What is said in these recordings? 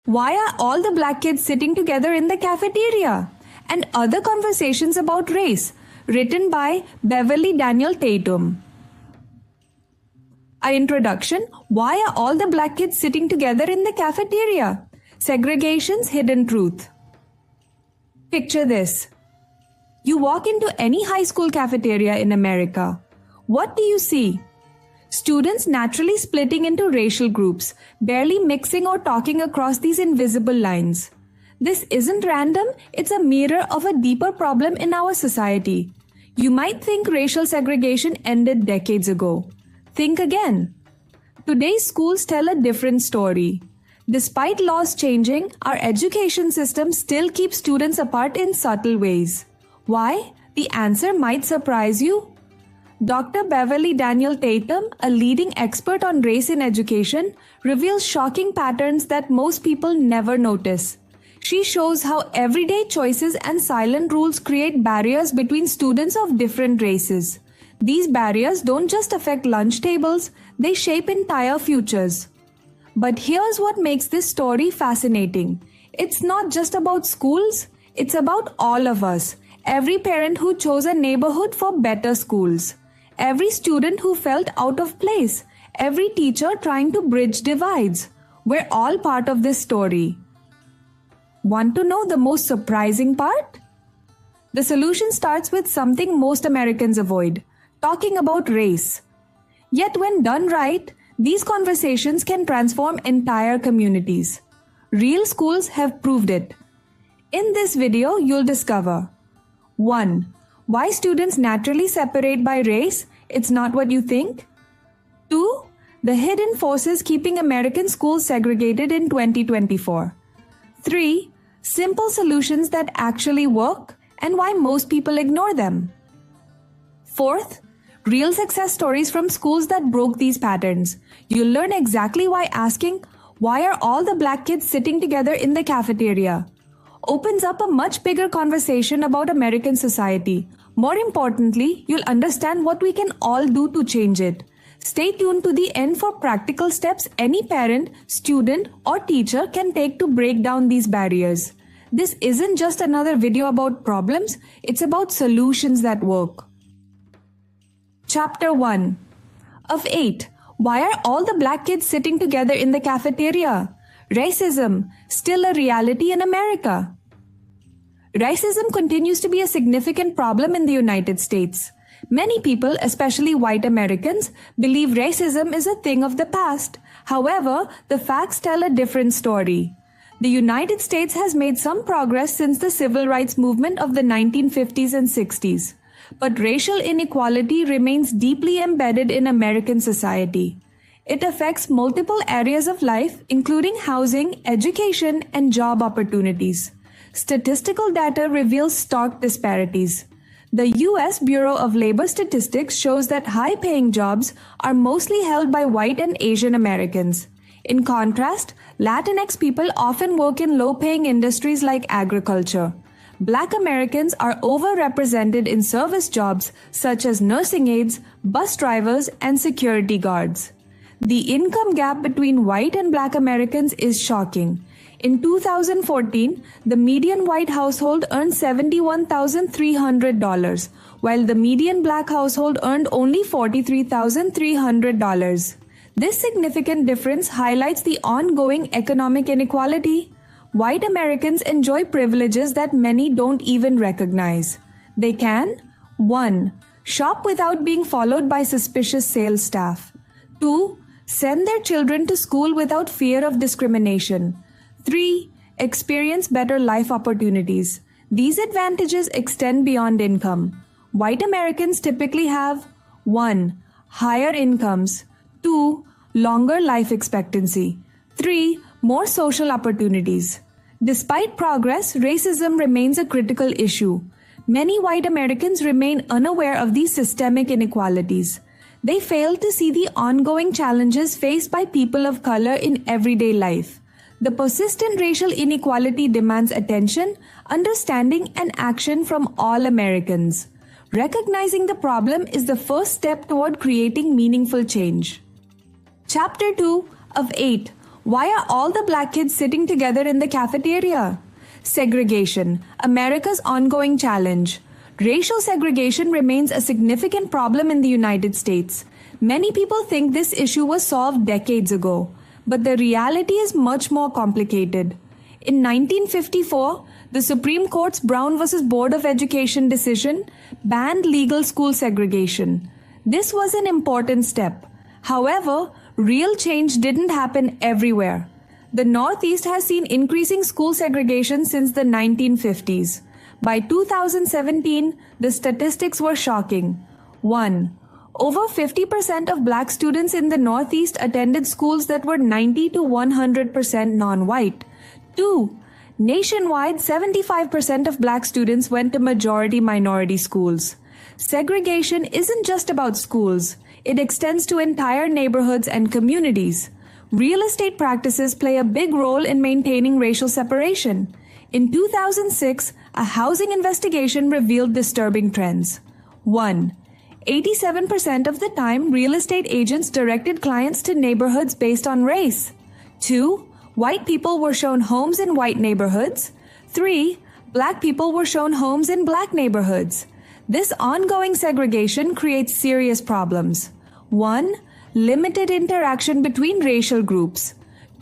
Why are all the black kids sitting together in the cafeteria? And other conversations about race, written by Beverly Tatum. Our introduction: why are all the black kids sitting together in the cafeteria? Segregation's hidden truth. Picture this. You walk into any high school cafeteria in America. What do you see? Students naturally splitting into racial groups, barely mixing or talking across these invisible lines. This isn't random, it's a mirror of a deeper problem in our society. You might think racial segregation ended decades ago. Think again. Today's schools tell a different story. Despite laws changing, our education system still keeps students apart in subtle ways. Why? The answer might surprise you. Dr. Beverly Tatum, a leading expert on race in education, reveals shocking patterns that most people never notice. She shows how everyday choices and silent rules create barriers between students of different races. These barriers don't just affect lunch tables, they shape entire futures. But here's what makes this story fascinating. It's not just about schools, it's about all of us. Every parent who chose a neighborhood for better schools. Every student who felt out of place. Every teacher trying to bridge divides. We're all part of this story. Want to know the most surprising part? The solution starts with something most Americans avoid: talking about race. Yet when done right, these conversations can transform entire communities. Real schools have proved it. In this video, you'll discover 1. Why students naturally separate by race? It's not what you think. 2. The hidden forces keeping American schools segregated in 2024. 3. Simple solutions that actually work and why most people ignore them. 4th, real success stories from schools that broke these patterns. You'll learn exactly why asking, "Why are all the black kids sitting together in the cafeteria?" opens up a much bigger conversation about American society. More importantly, you'll understand what we can all do to change it. Stay tuned to the end for practical steps any parent, student, or teacher can take to break down these barriers. This isn't just another video about problems, it's about solutions that work. Chapter 1. Of 8. Why are all the black kids sitting together in the cafeteria? Racism, still a reality in America. Racism continues to be a significant problem in the United States. Many people, especially white Americans, believe racism is a thing of the past. However, the facts tell a different story. The United States has made some progress since the civil rights movement of the 1950s and 60s. But racial inequality remains deeply embedded in American society. It affects multiple areas of life, including housing, education, and job opportunities. Statistical data reveals stark disparities. The U.S. Bureau of Labor Statistics shows that high-paying jobs are mostly held by white and Asian Americans. In contrast, Latinx people often work in low-paying industries like agriculture. Black Americans are overrepresented in service jobs such as nursing aides, bus drivers, and security guards. The income gap between white and black Americans is shocking. In 2014, the median white household earned $71,300, while the median black household earned only $43,300. This significant difference highlights the ongoing economic inequality. White Americans enjoy privileges that many don't even recognize. They can 1. Shop without being followed by suspicious sales staff. 2. Send their children to school without fear of discrimination. 3. Experience better life opportunities. These advantages extend beyond income. White Americans typically have 1. Higher incomes. 2. Longer life expectancy. 3. More social opportunities. Despite progress, racism remains a critical issue. Many white Americans remain unaware of these systemic inequalities. They fail to see the ongoing challenges faced by people of color in everyday life. The persistent racial inequality demands attention, understanding, and action from all Americans. Recognizing the problem is the first step toward creating meaningful change. Chapter 2 of 8. Why are all the black kids sitting together in the cafeteria? Segregation, America's ongoing challenge. Racial segregation remains a significant problem in the United States. Many people think this issue was solved decades ago, but the reality is much more complicated. In 1954, the Supreme Court's Brown v. Board of Education decision banned legal school segregation. This was an important step. However, real change didn't happen everywhere. The Northeast has seen increasing school segregation since the 1950s. By 2017, the statistics were shocking. 1. Over 50% of black students in the Northeast attended schools that were 90 to 100% non-white. 2. Nationwide, 75% of black students went to majority-minority schools. Segregation isn't just about schools. It extends to entire neighborhoods and communities. Real estate practices play a big role in maintaining racial separation. In 2006, a housing investigation revealed disturbing trends. 1. 87% of the time, real estate agents directed clients to neighborhoods based on race. 2. White people were shown homes in white neighborhoods. 3. Black people were shown homes in black neighborhoods. This ongoing segregation creates serious problems. 1. Limited interaction between racial groups.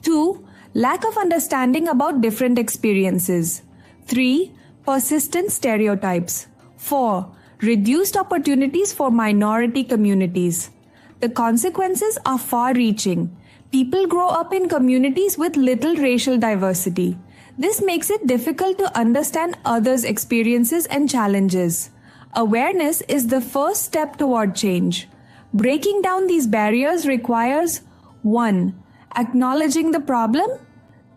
2. Lack of understanding about different experiences. 3. Persistent stereotypes. 4. Reduced opportunities for minority communities. The consequences are far-reaching. People grow up in communities with little racial diversity. This makes it difficult to understand others' experiences and challenges. Awareness is the first step toward change. Breaking down these barriers requires 1. Acknowledging the problem.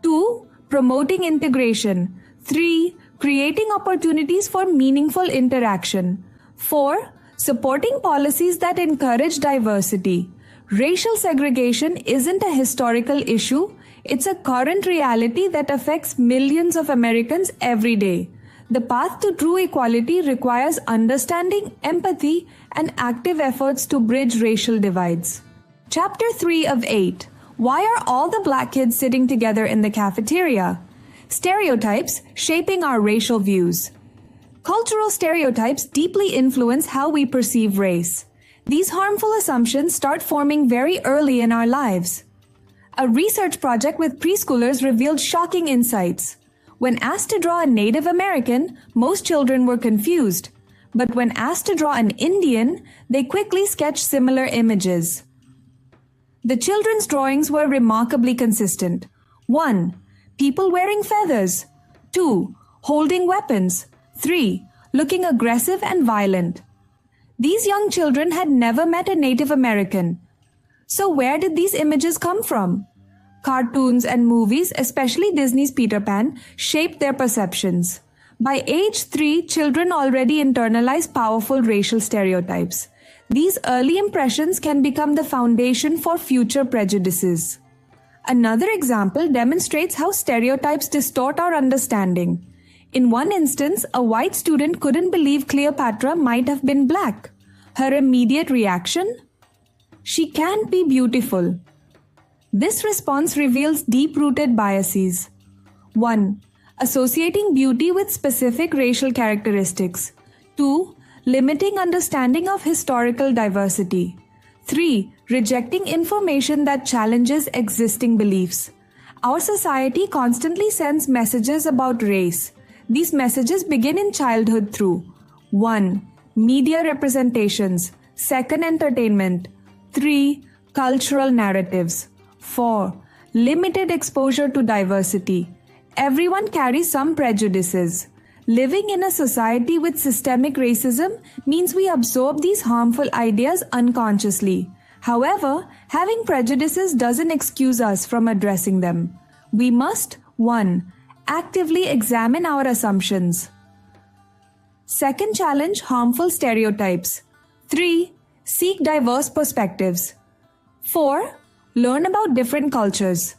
2. Promoting integration. 3. Creating opportunities for meaningful interaction. 4. Supporting policies that encourage diversity. Racial segregation isn't a historical issue, it's a current reality that affects millions of Americans every day. The path to true equality requires understanding, empathy, and active efforts to bridge racial divides. Chapter 3 of 8. Why are all the black kids sitting together in the cafeteria? Stereotypes shaping our racial views. Cultural stereotypes deeply influence how we perceive race. These harmful assumptions start forming very early in our lives. A research project with preschoolers revealed shocking insights. When asked to draw a Native American, most children were confused. But when asked to draw an Indian, they quickly sketched similar images. The children's drawings were remarkably consistent. 1. People wearing feathers. 2. Holding weapons. 3. Looking aggressive and violent. These young children had never met a Native American. So where did these images come from? Cartoons and movies, especially Disney's Peter Pan, shaped their perceptions. By age 3, children already internalize powerful racial stereotypes. These early impressions can become the foundation for future prejudices. Another example demonstrates how stereotypes distort our understanding. In one instance, a white student couldn't believe Cleopatra might have been black. Her immediate reaction? She can't be beautiful. This response reveals deep-rooted biases. 1. Associating beauty with specific racial characteristics. 2. Limiting understanding of historical diversity. 3. Rejecting information that challenges existing beliefs. Our society constantly sends messages about race. These messages begin in childhood through 1. Media representations. 2. Entertainment. 3. Cultural narratives. 4. Limited exposure to diversity. Everyone carries some prejudices. Living in a society with systemic racism means we absorb these harmful ideas unconsciously. However, having prejudices doesn't excuse us from addressing them. We must 1. Actively examine our assumptions. Second challenge, harmful stereotypes. 3. Seek diverse perspectives. 4. Learn about different cultures.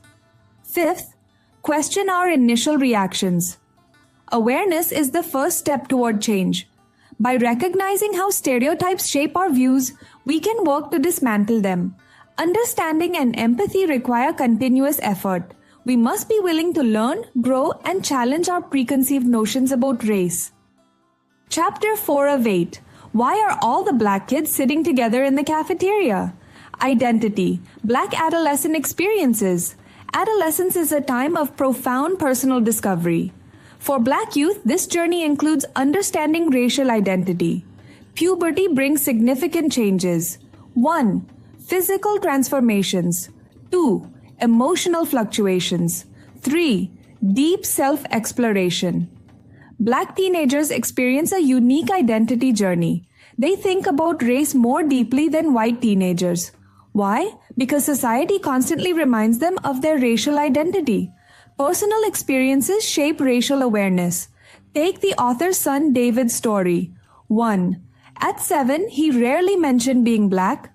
5th, question our initial reactions. Awareness is the first step toward change. By recognizing how stereotypes shape our views, we can work to dismantle them. Understanding and empathy require continuous effort. We must be willing to learn, grow, and challenge our preconceived notions about race. Chapter 4 of 8. Why are all the black kids sitting together in the cafeteria? Identity. Black adolescent experiences. Adolescence is a time of profound personal discovery. For black youth, this journey includes understanding racial identity. Puberty brings significant changes. 1. Physical transformations. 2. Emotional fluctuations. 3. Deep self-exploration. Black teenagers experience a unique identity journey. They think about race more deeply than white teenagers. Why? Because society constantly reminds them of their racial identity. Personal experiences shape racial awareness. Take the author's son David's story. 1. At 7, he rarely mentioned being black.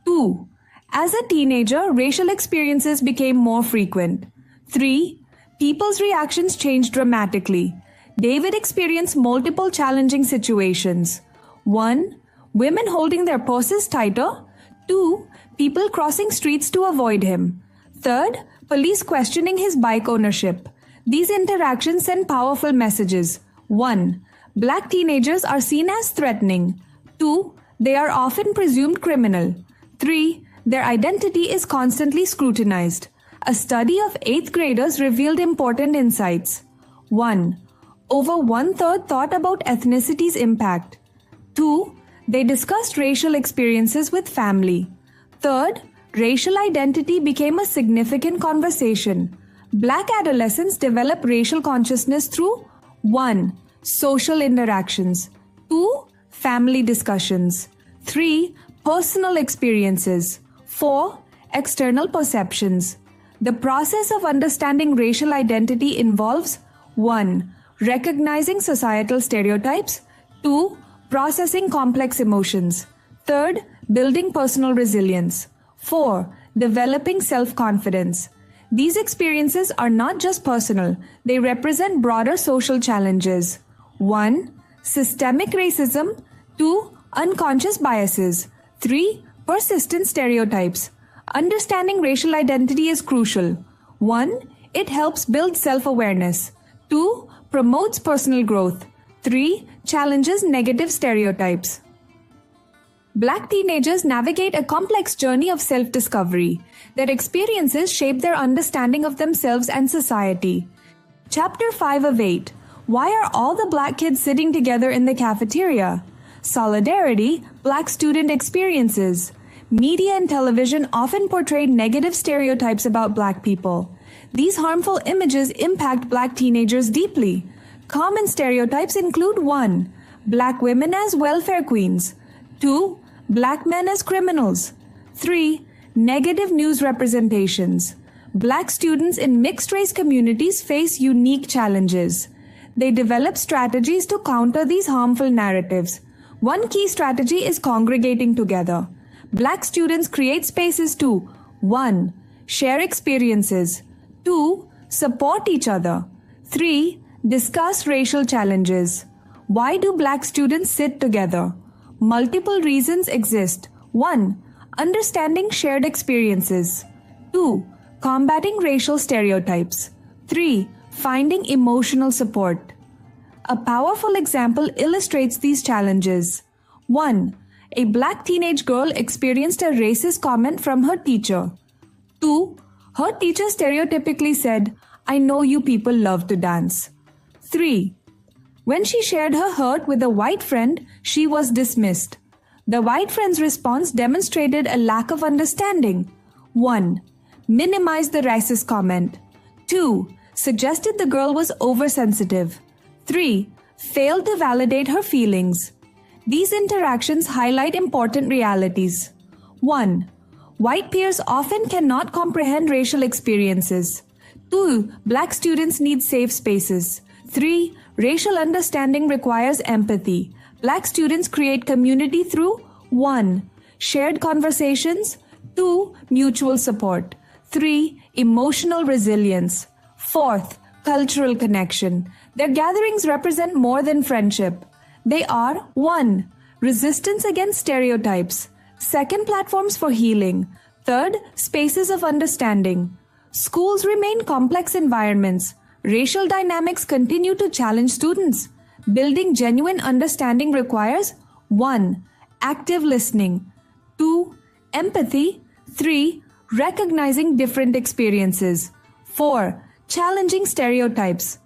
2. As a teenager, racial experiences became more frequent. 3. People's reactions changed dramatically. David experienced multiple challenging situations. 1. Women holding their purses tighter. 2. People crossing streets to avoid him. 3. Police questioning his bike ownership. These interactions send powerful messages. 1. Black teenagers are seen as threatening. 2. They are often presumed criminal. 3. Their identity is constantly scrutinized. A study of 8th graders revealed important insights. 1. Over 1/3 thought about ethnicity's impact. 2. They discussed racial experiences with family. 3. Racial identity became a significant conversation. Black adolescents develop racial consciousness through 1. Social interactions. 2. Family discussions. 3. Personal experiences. 4. External perceptions. The process of understanding racial identity involves 1. Recognizing societal stereotypes. 2. Processing complex emotions. 3. Building personal resilience. 4. Developing self-confidence. These experiences are not just personal, they represent broader social challenges. 1. Systemic racism. 2. Unconscious biases. 3. Persistent stereotypes. Understanding racial identity is crucial. 1. It helps build self-awareness. 2. Promotes personal growth. 3. Challenges negative stereotypes. Black teenagers navigate a complex journey of self-discovery. Their experiences shape their understanding of themselves and society. Chapter 5 of 8. Why are all the black kids sitting together in the cafeteria? Solidarity, black student experiences. Media and television often portray negative stereotypes about black people. These harmful images impact black teenagers deeply. Common stereotypes include 1. Black women as welfare queens. 2. Black men as criminals. 3. Negative news representations. Black students in mixed-race communities face unique challenges. They develop strategies to counter these harmful narratives. One key strategy is congregating together. Black students create spaces to 1. Share experiences. 2. Support each other. 3. Discuss racial challenges. Why do black students sit together? Multiple reasons exist. 1. Understanding shared experiences. 2. Combating racial stereotypes. 3. Finding emotional support. A powerful example illustrates these challenges. 1. A black teenage girl experienced a racist comment from her teacher. 2. Her teacher stereotypically said, "I know you people love to dance." 3. When she shared her hurt with a white friend, she was dismissed. The white friend's response demonstrated a lack of understanding. 1. Minimized the racist comment. 2. Suggested the girl was oversensitive. 3. Failed to validate her feelings. These interactions highlight important realities. 1. White peers often cannot comprehend racial experiences. 2. Black students need safe spaces. 3. Racial understanding requires empathy. Black students create community through 1. Shared conversations. 2. Mutual support. 3. Emotional resilience. 4th. Cultural connection. Their gatherings represent more than friendship. They are 1. Resistance against stereotypes. 2. Platforms for healing. Third, spaces of understanding. Schools remain complex environments. Racial dynamics continue to challenge students. Building genuine understanding requires 1. Active listening. 2. Empathy. 3. Recognizing different experiences. 4. Challenging stereotypes.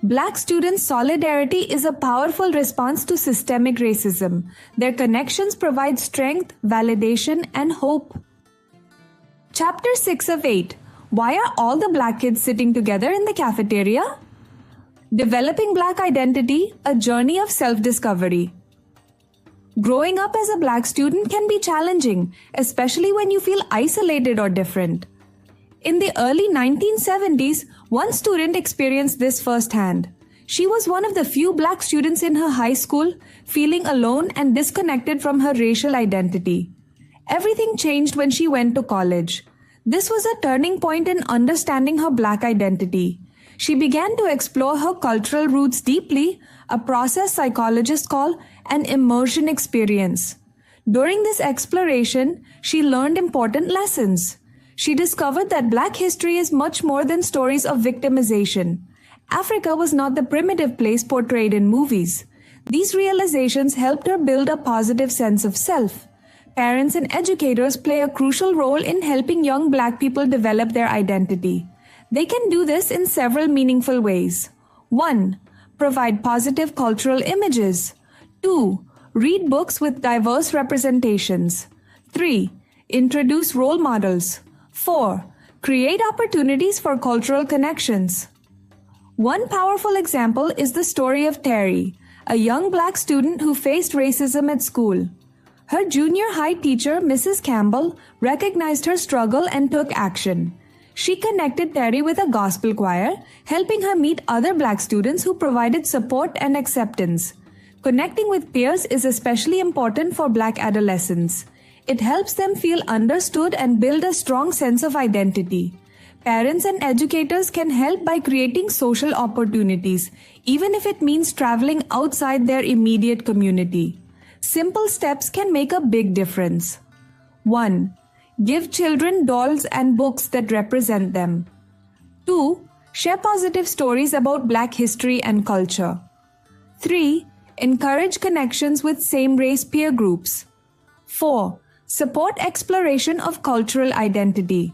Black students' solidarity is a powerful response to systemic racism. Their connections provide strength, validation, and hope. Chapter 6 of 8. Why are all the black kids sitting together in the cafeteria? Developing Black Identity, a journey of self-discovery. Growing up as a black student can be challenging, especially when you feel isolated or different. In the early 1970s, one student experienced this firsthand. She was one of the few black students in her high school, feeling alone and disconnected from her racial identity. Everything changed when she went to college. This was a turning point in understanding her black identity. She began to explore her cultural roots deeply, a process psychologists call an immersion experience. During this exploration, she learned important lessons. She discovered that Black history is much more than stories of victimization. Africa was not the primitive place portrayed in movies. These realizations helped her build a positive sense of self. Parents and educators play a crucial role in helping young Black people develop their identity. They can do this in several meaningful ways. 1. Provide positive cultural images. 2. Read books with diverse representations. 3. Introduce role models. 4. Create opportunities for cultural connections. One powerful example is the story of Terry, a young Black student who faced racism at school. Her junior high teacher, Mrs. Campbell, recognized her struggle and took action. She connected Terry with a gospel choir, helping her meet other Black students who provided support and acceptance. Connecting with peers is especially important for Black adolescents. It helps them feel understood and build a strong sense of identity. Parents and educators can help by creating social opportunities, even if it means traveling outside their immediate community. Simple steps can make a big difference. 1. Give children dolls and books that represent them. 2. Share positive stories about Black history and culture. 3. Encourage connections with same-race peer groups. 4. Support exploration of cultural identity.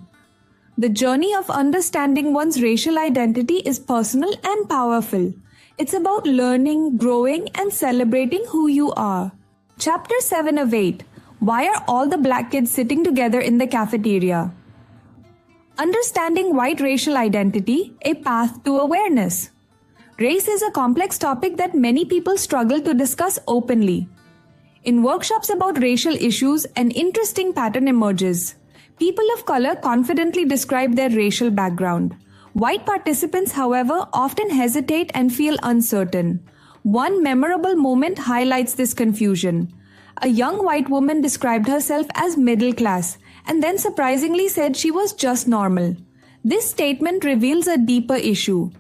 The journey of understanding one's racial identity is personal and powerful. It's about learning, growing, and celebrating who you are. Chapter 7 of 8. Why are all the Black kids sitting together in the cafeteria? Understanding white racial identity, a path to awareness. Race is a complex topic that many people struggle to discuss openly. In workshops about racial issues, an interesting pattern emerges. People of color confidently describe their racial background. White participants, however, often hesitate and feel uncertain. One memorable moment highlights this confusion. A young white woman described herself as middle class and then surprisingly said she was just normal. This statement reveals a deeper issue.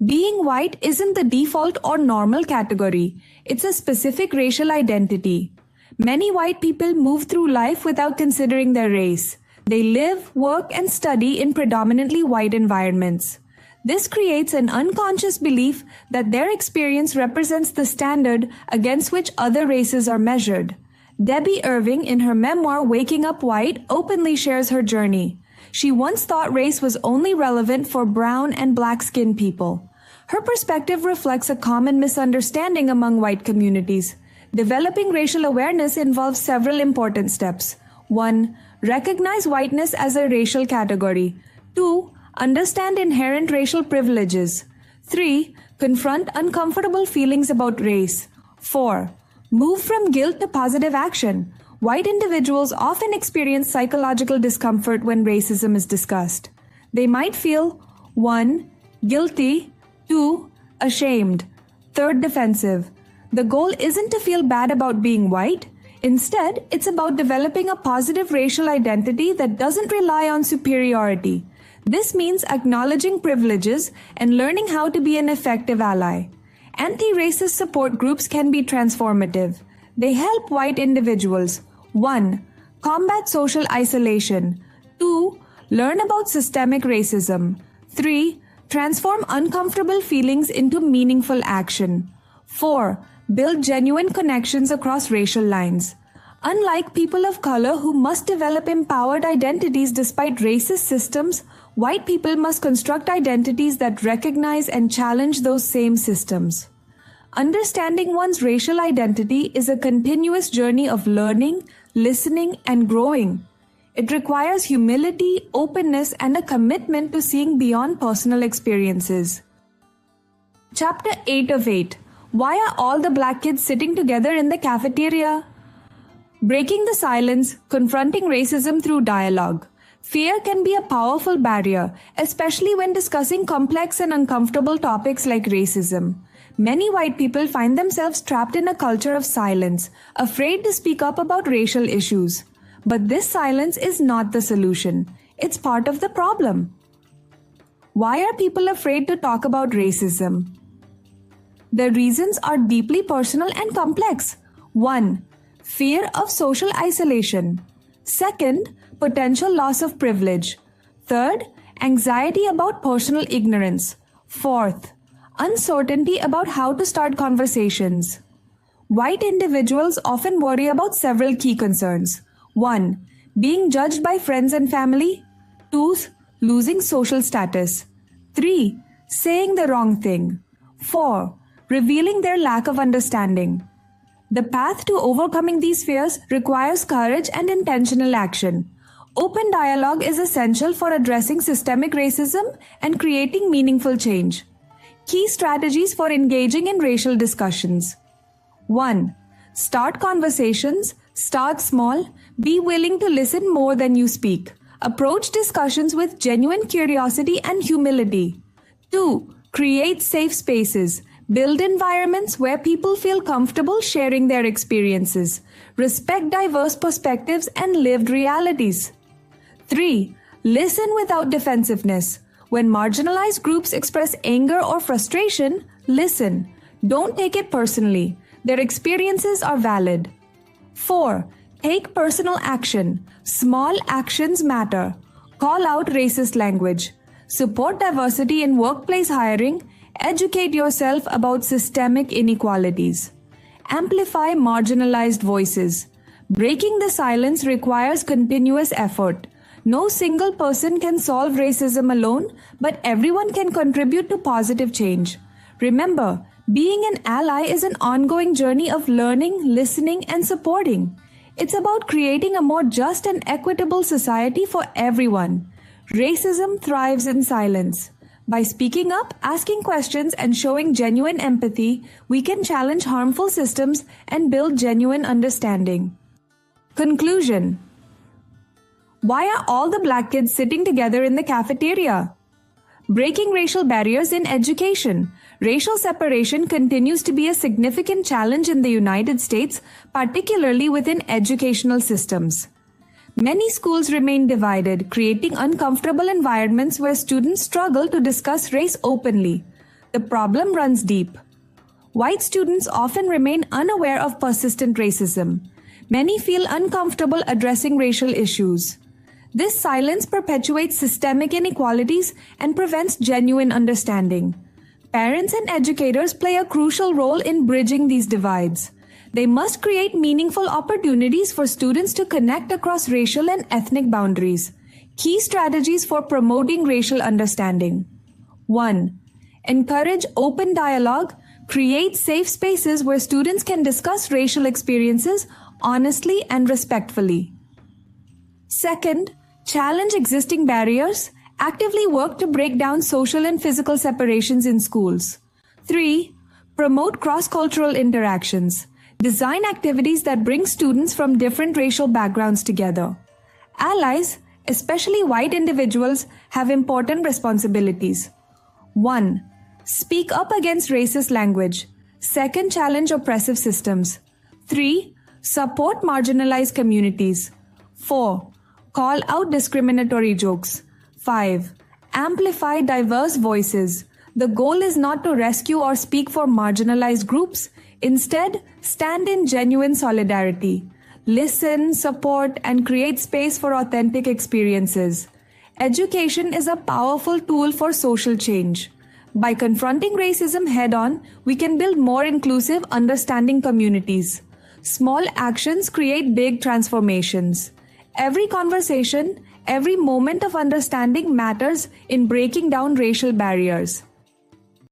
Being white isn't the default or normal category. It's a specific racial identity. Many white people move through life without considering their race. They live, work, and study in predominantly white environments. This creates an unconscious belief that their experience represents the standard against which other races are measured. Debbie Irving, in her memoir Waking Up White, openly shares her journey. She once thought race was only relevant for brown and black-skinned people. Her perspective reflects a common misunderstanding among white communities. Developing racial awareness involves several important steps. 1. Recognize whiteness as a racial category. 2. Understand inherent racial privileges. 3. Confront uncomfortable feelings about race. 4. Move from guilt to positive action. White individuals often experience psychological discomfort when racism is discussed. They might feel 1. Guilty. 2. Ashamed. 3. Defensive. The goal isn't to feel bad about being white. Instead, it's about developing a positive racial identity that doesn't rely on superiority. This means acknowledging privileges and learning how to be an effective ally. Anti-racist support groups can be transformative. They help white individuals 1. Combat social isolation. 2. Learn about systemic racism. 3. Transform uncomfortable feelings into meaningful action. 4. Build genuine connections across racial lines. Unlike people of color who must develop empowered identities despite racist systems, white people must construct identities that recognize and challenge those same systems. Understanding one's racial identity is a continuous journey of learning, listening, and growing. It requires humility, openness, and a commitment to seeing beyond personal experiences. Chapter 8 of 8. Why are all the black kids sitting together in the cafeteria? Breaking the silence, confronting racism through dialogue. Fear can be a powerful barrier, especially when discussing complex and uncomfortable topics like racism. Many white people find themselves trapped in a culture of silence, afraid to speak up about racial issues. But this silence is not the solution. It's part of the problem. Why are people afraid to talk about racism? The reasons are deeply personal and complex. 1. Fear of social isolation. 2nd, potential loss of privilege. 3rd, anxiety about personal ignorance. 4th, uncertainty about how to start conversations. White individuals often worry about several key concerns. 1. Being judged by friends and family. 2. Losing social status. 3. Saying the wrong thing. 4. Revealing their lack of understanding. The path to overcoming these fears requires courage and intentional action. Open dialogue is essential for addressing systemic racism and creating meaningful change. Key strategies for engaging in racial discussions. 1. Start conversations. Start small. Be willing to listen more than you speak. Approach discussions with genuine curiosity and humility. 2. Create safe spaces. Build environments where people feel comfortable sharing their experiences. Respect diverse perspectives and lived realities. 3. Listen without defensiveness. When marginalized groups express anger or frustration, listen. Don't take it personally. Their experiences are valid. 4. Take personal action. Small actions matter. Call out racist language. Support diversity in workplace hiring. Educate yourself about systemic inequalities. Amplify marginalized voices. Breaking the silence requires continuous effort. No single person can solve racism alone, but everyone can contribute to positive change. Remember, being an ally is an ongoing journey of learning, listening, and supporting. It's about creating a more just and equitable society for everyone. Racism thrives in silence. By speaking up, asking questions, and showing genuine empathy, we can challenge harmful systems and build genuine understanding. Conclusion. Why are all the black kids sitting together in the cafeteria? Breaking racial barriers in education. Racial separation continues to be a significant challenge in the United States, particularly within educational systems. Many schools remain divided, creating uncomfortable environments where students struggle to discuss race openly. The problem runs deep. White students often remain unaware of persistent racism. Many feel uncomfortable addressing racial issues. This silence perpetuates systemic inequalities and prevents genuine understanding. Parents and educators play a crucial role in bridging these divides. They must create meaningful opportunities for students to connect across racial and ethnic boundaries. Key strategies for promoting racial understanding. 1. Encourage open dialogue. Create safe spaces where students can discuss racial experiences honestly and respectfully. 2nd, challenge existing barriers. Actively work to break down social and physical separations in schools. 3. Promote cross-cultural interactions. Design activities that bring students from different racial backgrounds together. Allies, especially white individuals, have important responsibilities. 1. Speak up against racist language. 2nd, challenge oppressive systems. 3. Support marginalized communities. 4. Call out discriminatory jokes. 5. Amplify diverse voices. The goal is not to rescue or speak for marginalized groups. Instead, stand in genuine solidarity. listen, support, and create space for authentic experiences. Education is a powerful tool for social change. By confronting racism head-on, we can build more inclusive, understanding communities. Small actions create big transformations. Every conversation, every moment of understanding matters in breaking down racial barriers.